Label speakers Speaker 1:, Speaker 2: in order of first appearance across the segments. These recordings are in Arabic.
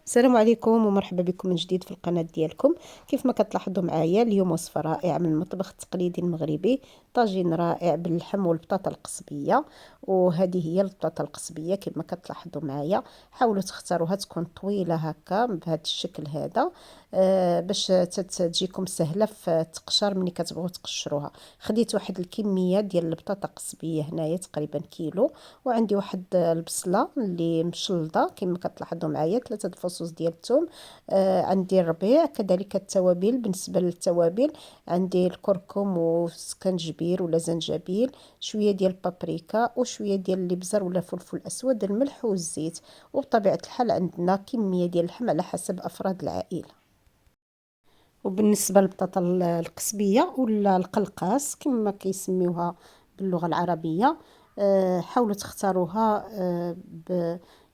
Speaker 1: السلام عليكم ومرحبا بكم من جديد في القناة ديالكم. كيف ما كتلاحظوا معايا اليوم وصفة رائعة من المطبخ التقليدي المغربي، طاجين رائع باللحم والبطاطا القصبية. وهذه هي البطاطا القصبية كيف ما كتلاحظوا معايا. حاولوا تختاروها تكون طويلة هكا بهذا الشكل هذا، باش تجيكم سهلة في تقشر ملي كتبغوا تقشروها. خديت واحد الكمية ديال البطاطا القصبية هنايا تقريبا كيلو، وعندي واحد البصلة اللي مشلضة كما كتلاحظوا معايا، 3 فصوص ديال الثوم. عندي الربيع، كذلك التوابل. بالنسبة للتوابل عندي الكركم وسكنجبير ولا زنجبيل، شوية ديال البابريكا وشوية ديال الابزر ولا فلفل اسود، الملح والزيت. وبطبيعة الحال عندنا كمية ديال اللحم على حسب افراد العائلة. وبالنسبة للبطاطا القصبية ولا القلقاس كما كيسميوها باللغة العربية، حاولوا تختاروها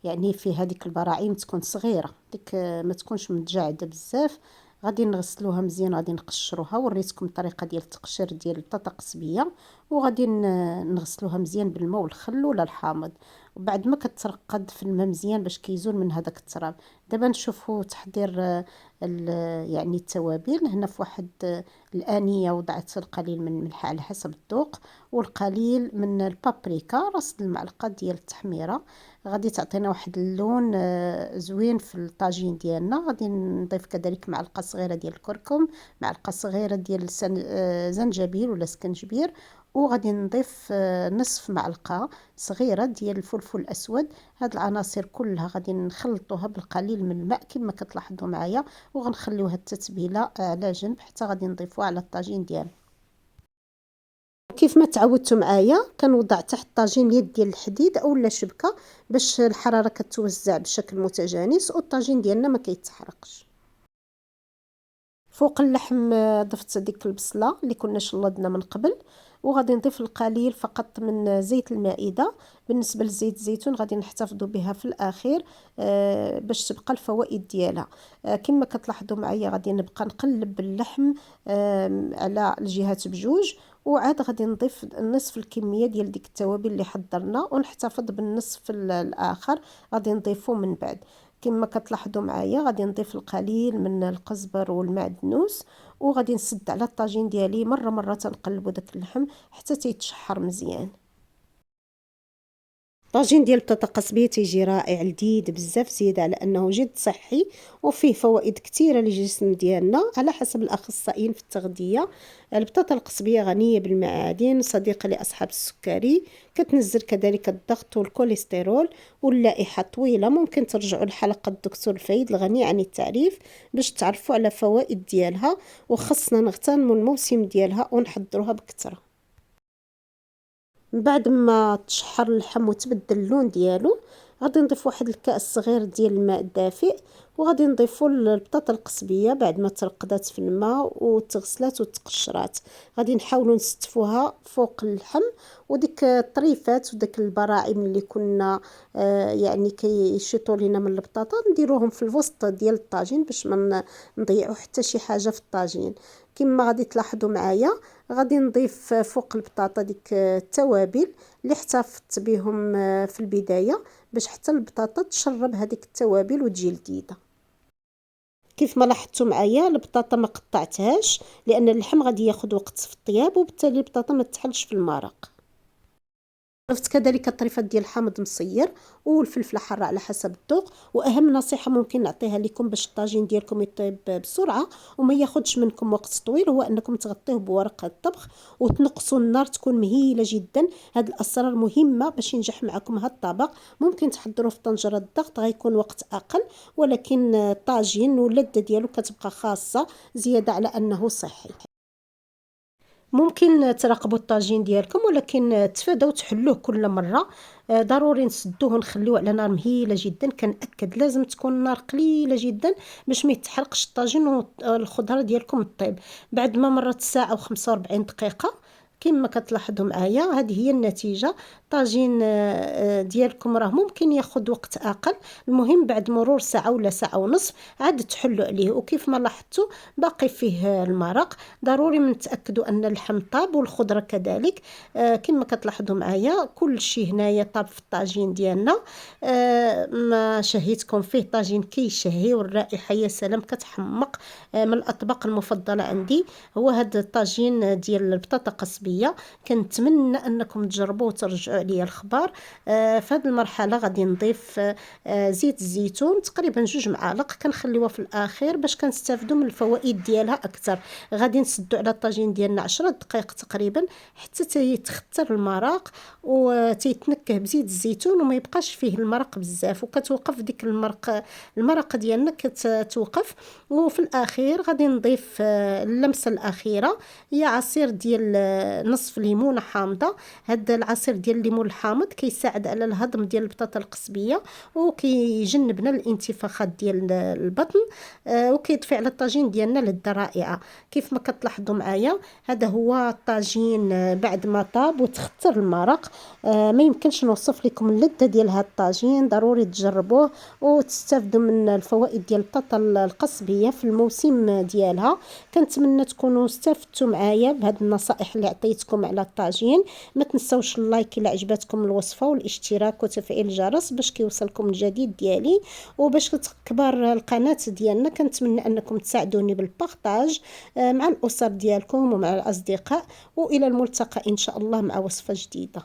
Speaker 1: يعني في هذيك البراعيم تكون صغيرة، ديك ما تكونش متجعدة بزاف. غادي نغسلوها مزيان، غادي نقشروها. وريتكم الطريقة ديال التقشير ديال البطاطا القصبية. وغادي نغسلوها مزيان بالماء والخل ولا الحامض، وبعد ما كترقد في الماء مزيان باش كيزول من هذاك التراب. دابا نشوفوا تحضير يعني التوابل. هنا في واحد الآنية وضعت القليل من الملح على حسب الذوق، والقليل من البابريكا، راس المعلقة ديال التحميرة. غادي تعطينا واحد اللون زوين في الطاجين ديالنا. غادي نضيف كذلك معلقة صغيرة ديال الكركم، معلقة صغيرة ديال زنجبيل ولا سكنجبير. وغادي نضيف نصف معلقة صغيرة ديال الفلفل الأسود. هاد العناصر كلها غادي نخلطوها بالقليل من الماء كما كتلاحظوا معايا، وغنخليوها التتبيله على جنب حتى غادي نضيفوها على الطاجين ديالنا. كيف ما تعودتوا معايا كنوضع تحت الطاجين يد ديال الحديد اولا شبكه باش الحراره كتوزع بشكل متجانس والطاجين ديالنا ما كيتحرقش. فوق اللحم ضفت ديك البصله اللي كنا شلضنا من قبل، وغادي نضيف القليل فقط من زيت المائده. بالنسبه لزيت الزيتون غادي نحتفظوا بها في الاخير باش تبقى الفوائد ديالها. كما كتلاحظوا معايا غادي نبقى نقلب اللحم على الجهات بجوج. وعاد غادي نضيف نصف الكميه ديال ديك التوابل اللي حضرنا، ونحتفظ بالنصف الاخر غادي نضيفه من بعد. كما كتلاحظوا معايا غادي نضيف القليل من القزبر والمعدنوس، وغادي نسد على الطاجين ديالي مره مره تنقلبوا داك اللحم حتى تيتشحر مزيان. طاجين ديال البطاطا القصبيه تيجي رائع لذيذ بزاف، زياده على انه جد صحي وفيه فوائد كثيره للجسم ديالنا على حسب الاخصائيين في التغذيه. البطاطا القصبيه غنيه بالمعادن، صديقه لاصحاب السكري، كتنزل كذلك الضغط والكوليسترول. واللائحه طويله، ممكن ترجعوا لحلقه الدكتور الفايد الغني عن التعريف باش تعرفوا على فوائد ديالها. وخصنا نغتنموا الموسم ديالها ونحضروها بكثره. من بعد ما تشحر اللحم وتبدل اللون ديالو غادي نضيف واحد الكأس صغير ديال الماء الدافئ، وغادي نضيفو البطاطا القصبيه بعد ما ترقدات في الماء وتغسلات وتقشرات. غادي نحاولوا نستفوها فوق اللحم، وديك الطريفات وداك البراعم اللي كنا يعني كيشيطوا لينا من البطاطا نديروهم في الوسط ديال الطاجين باش ما نضيعوا حتى شي حاجه في الطاجين. كما غادي تلاحظوا معايا غادي نضيف فوق البطاطا ديك التوابل اللي احتفظت بهم في البدايه باش حتى البطاطا تشرب هذيك التوابل وتجي لذيذه. كيف ما لاحظتوا معايا البطاطا ما قطعتهاش لان اللحم غادي ياخذ وقت في الطياب، وبالتالي البطاطا ما تحلش في المرق. ضفت كذلك الطريفات ديال الحامض مصير والفلفله حاره على حسب الذوق. واهم نصيحه ممكن نعطيها لكم باش الطاجين ديالكم يطيب بسرعه وما ياخذش منكم وقت طويل هو انكم تغطيوه بورق الطبخ وتنقصوا النار تكون مهيله جدا. هاد الاسرار مهمه باش ينجح معكم هاد الطبق. ممكن تحضروه في طنجره الضغط غيكون وقت اقل، ولكن الطاجين واللذه ديالو كتبقى خاصه، زياده على انه صحي. ممكن تراقبوا الطاجين ديالكم، ولكن تفادوا تحلوه كل مره. ضروري نسدوه ونخليوه على نار مهيله جدا. كنأكد لازم تكون النار قليله جدا باش ما يتحرقش الطاجين والخضره ديالكم طيب. بعد ما مرت ساعه و45 دقيقه كما كتلاحظوا معايا هذه هي النتيجه. الطاجين ديالكم راه ممكن ياخذ وقت اقل. المهم بعد مرور ساعه ولا ساعه ونصف عاد تحلوا عليه، وكيف ما لاحظتوا باقي فيه المرق. ضروري من تاكدوا ان اللحم طاب والخضره كذلك. كما كتلاحظوا معايا كل شيء هنايا طاب في الطاجين ديالنا. ما شهيتكم فيه طاجين كيشهي، والرائحه يا سلام كتحمق. من الاطباق المفضله عندي هو هذا الطاجين ديال البطاطا قصبيه. كنتمنى انكم تجربوه وترجعوا عليا الخبر. في هذه المرحله غادي نضيف زيت الزيتون تقريبا 2 معالق، كنخليوها في الاخير باش كنستافدوا من الفوائد ديالها اكثر. غادي نسدوا على الطاجين ديالنا 10 دقائق تقريبا حتى تيتختر المرق وتيتنكه بزيت الزيتون وما يبقاش فيه المرق بزاف، وكتوقف ديك المرقه ديالنا كتوقف. وفي الاخير غادي نضيف اللمسه الاخيره هي عصير ديال نصف ليمونه حامضه. هذا العصير ديال الليمون الحامض كيساعد على الهضم ديال البطاطا القصبيه وكيجنبنا الانتفاخات ديال البطن، وكيضفي على الطاجين ديالنا لذة رائعه. كيف ما كتلاحظوا معايا هذا هو الطاجين بعد ما طاب وتختر المرق. ما يمكنش نوصف لكم اللذة ديال هذا الطاجين، ضروري تجربوه وتستافدوا من الفوائد ديال البطاطا القصبيه في الموسم ديالها. كنتمنى تكونوا استفدتوا معايا بهذه النصائح اللي عطيتكم على الطاجين. ما تنسوش اللايك الى عجبتكم الوصفه، والاشتراك وتفعيل الجرس باش كيوصلكم الجديد ديالي. وباش تكبر القناه ديالنا كنتمنى انكم تساعدوني بالبارطاج مع الاسر ديالكم ومع الاصدقاء. والى الملتقى ان شاء الله مع وصفه جديده.